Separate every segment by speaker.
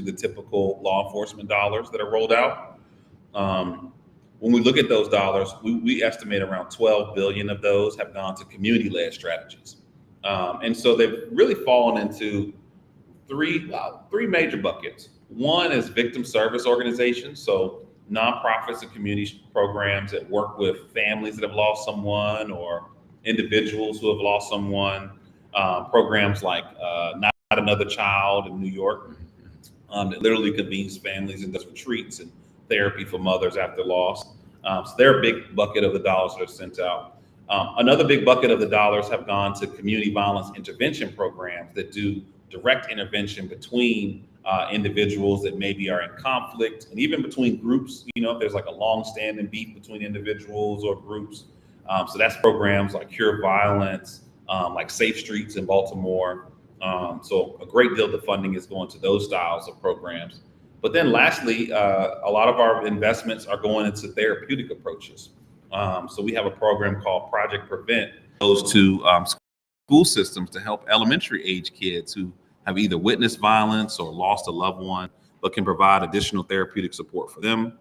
Speaker 1: the typical law enforcement dollars that are rolled out. Um, when we look at those dollars, we estimate around 12 billion of those have gone to community-led strategies. And so they've really fallen into three major buckets. One is victim service organizations, so nonprofits and community programs that work with families that have lost someone or individuals who have lost someone. Programs like Not Another Child in New York, that literally convenes families and does retreats and therapy for mothers after loss. So they're a big bucket of the dollars that are sent out. Another big bucket of the dollars have gone to community violence intervention programs that do direct intervention between individuals that maybe are in conflict, and even between groups. If there's like a long-standing beef between individuals or groups. So that's programs like Cure Violence, like Safe Streets in Baltimore. So a great deal of the funding is going to those styles of programs. But then lastly, a lot of our investments are going into therapeutic approaches. So we have a program called Project Prevent, goes to school systems to help elementary age kids who have either witnessed violence or lost a loved one, but can provide additional therapeutic support for them.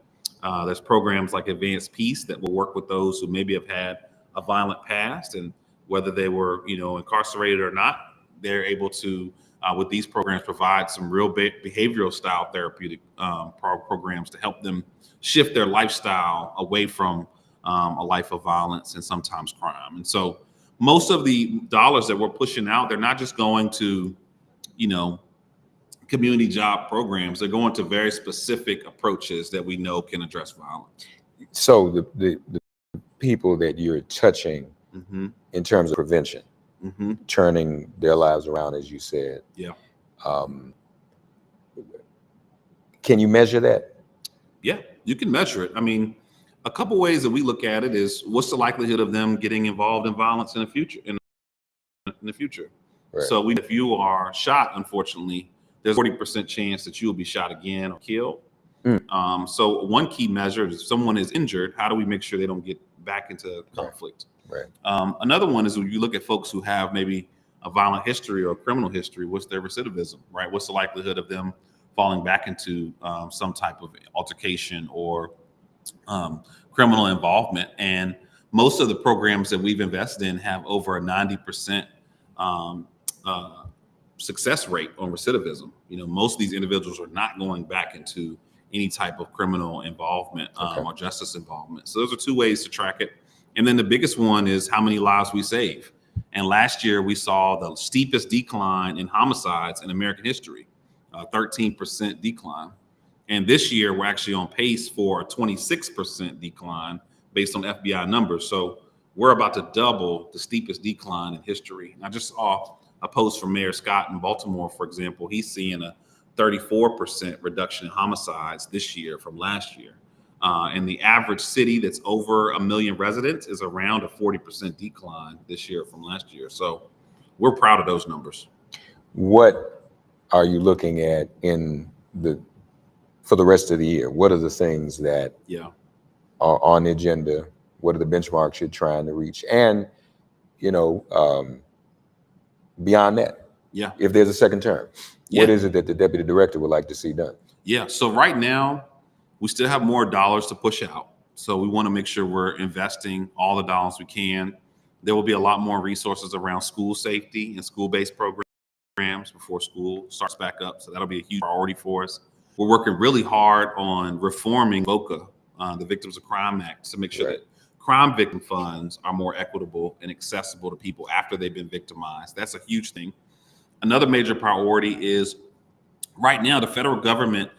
Speaker 1: There's programs like Advanced Peace that will work with those who maybe have had a violent past, and whether they were, incarcerated or not, they're able to, with these programs, provide some real behavioral style therapeutic programs to help them shift their lifestyle away from a life of violence and sometimes crime. And so most of the dollars that we're pushing out, they're not just going to, community job programs. They're going to very specific approaches that we know can address violence.
Speaker 2: So the people that you're touching in terms of prevention, turning their lives around, as you said.
Speaker 1: Yeah.
Speaker 2: Can you measure that?
Speaker 1: Yeah, you can measure it. I mean, a couple ways that we look at it is what's the likelihood of them getting involved in violence in the future. Right. So if you are shot, unfortunately, there's a 40% chance that you will be shot again or killed. So one key measure is if someone is injured, how do we make sure they don't get back into conflict?
Speaker 2: Right.
Speaker 1: Another one is when you look at folks who have maybe a violent history or a criminal history, what's their recidivism, right? What's the likelihood of them falling back into some type of altercation or criminal involvement? And most of the programs that we've invested in have over a 90% success rate on recidivism. Most of these individuals are not going back into any type of criminal involvement or justice involvement. So those are two ways to track it. And then the biggest one is how many lives we save. And last year we saw the steepest decline in homicides in American history, 13% decline. And this year we're actually on pace for a 26% decline based on FBI numbers. So we're about to double the steepest decline in history. And I just saw a post from Mayor Scott in Baltimore, for example. He's seeing a 34% reduction in homicides this year from last year. And the average city that's over 1 million residents is around a 40% decline this year from last year. So we're proud of those numbers.
Speaker 2: What are you looking at for the rest of the year? What are the things that are on the agenda? What are the benchmarks you're trying to reach? And, beyond that, if there's a second term, what is it that the deputy director would like to see done?
Speaker 1: Yeah, so right now, we still have more dollars to push out. So we want to make sure we're investing all the dollars we can. There will be a lot more resources around school safety and school-based programs before school starts back up. So that'll be a huge priority for us. We're working really hard on reforming VOCA, the Victims of Crime Act, to make sure that crime victim funds are more equitable and accessible to people after they've been victimized. That's a huge thing. Another major priority is right now, the federal government,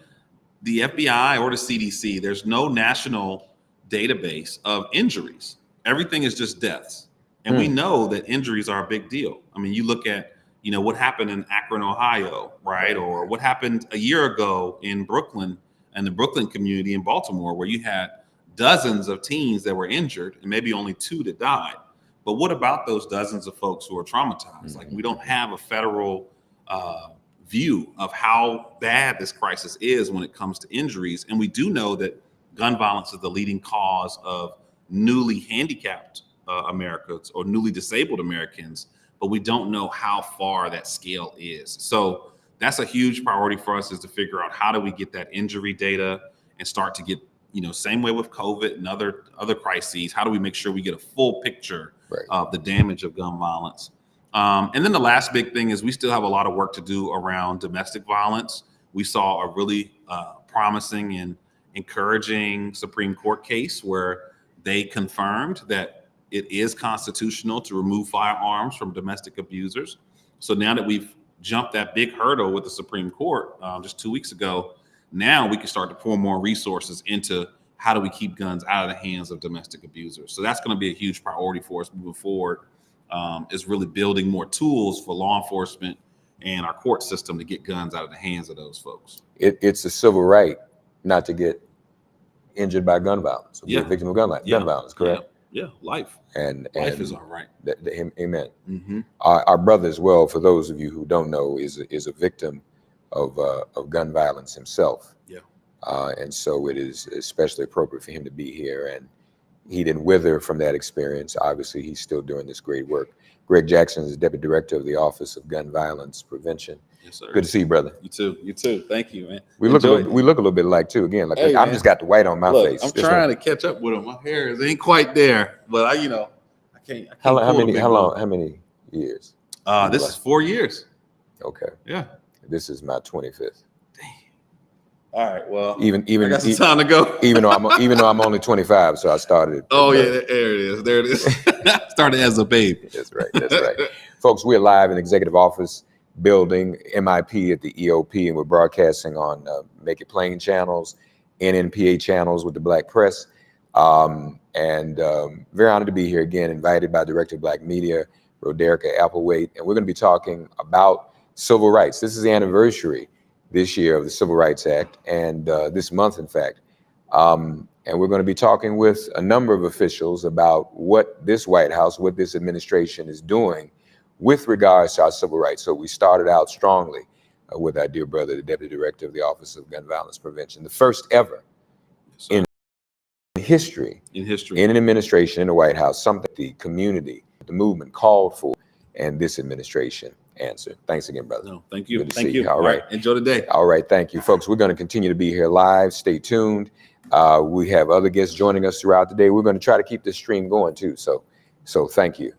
Speaker 1: the FBI or the CDC, there's no national database of injuries. Everything is just deaths. And we know that injuries are a big deal. I mean, you look at, what happened in Akron, Ohio, right? Or what happened a year ago in Brooklyn and the Brooklyn community in Baltimore, where you had dozens of teens that were injured and maybe only 2 that died. But what about those dozens of folks who are traumatized? Like, we don't have a federal view of how bad this crisis is when it comes to injuries. And we do know that gun violence is the leading cause of newly handicapped Americans or newly disabled Americans, but we don't know how far that scale is. So that's a huge priority for us, is to figure out how do we get that injury data and start to get, same way with COVID and other crises, how do we make sure we get a full picture of the damage of gun violence? And then the last big thing is we still have a lot of work to do around domestic violence. We saw a really promising and encouraging Supreme Court case where they confirmed that it is constitutional to remove firearms from domestic abusers. So now that we've jumped that big hurdle with the Supreme Court just 2 weeks ago, now we can start to pour more resources into how do we keep guns out of the hands of domestic abusers. So that's going to be a huge priority for us moving forward, is really building more tools for law enforcement and our court system to get guns out of the hands of those folks.
Speaker 2: It's a civil right not to get injured by gun violence, or be a victim of gun violence, correct?
Speaker 1: Yeah, life.
Speaker 2: And
Speaker 1: life is our right.
Speaker 2: Amen.
Speaker 1: Mm-hmm.
Speaker 2: Our brother as well, for those of you who don't know, is a victim of gun violence himself.
Speaker 1: Yeah.
Speaker 2: And so it is especially appropriate for him to be here. And he didn't wither from that experience. Obviously, he's still doing this great work. Greg Jackson is Deputy Director of the Office of Gun Violence Prevention.
Speaker 1: Yes, sir.
Speaker 2: Good to see you, brother.
Speaker 1: You too. Thank you, man.
Speaker 2: We look a little bit alike too. Again, like
Speaker 1: hey,
Speaker 2: I've just got the white on my face.
Speaker 1: I'm trying to catch up with him. My hair ain't quite there, but I can't.
Speaker 2: How many years?
Speaker 1: This is 4 years.
Speaker 2: Okay.
Speaker 1: Yeah.
Speaker 2: This is my 25th.
Speaker 1: All right. Well,
Speaker 2: even
Speaker 1: I got some time to go.
Speaker 2: even though I'm only 25, so I started.
Speaker 1: Oh yeah, there it is. Started as a baby.
Speaker 2: That's right. Folks, we're live in Executive Office Building, MIP at the EOP, and we're broadcasting on Make It Plain channels, NNPA channels with the Black Press, and very honored to be here again. Invited by Director of Black Media, Roderica Applewhite, and we're going to be talking about civil rights. This is the anniversary this year of the Civil Rights Act, and this month, in fact. And we're going to be talking with a number of officials about what this White House, what this administration is doing with regards to our civil rights. So we started out strongly with our dear brother, the Deputy Director of the Office of Gun Violence Prevention, the first ever in history, in an administration in the White House, something the community, the movement called for, and this administration answered. Thanks again, brother.
Speaker 1: No, thank you.
Speaker 2: Good to
Speaker 1: thank
Speaker 2: see
Speaker 1: you.
Speaker 2: All right.
Speaker 1: Enjoy the day.
Speaker 2: All right. Thank you, folks. We're going to continue to be here live. Stay tuned. We have other guests joining us throughout the day. We're going to try to keep this stream going too. So thank you.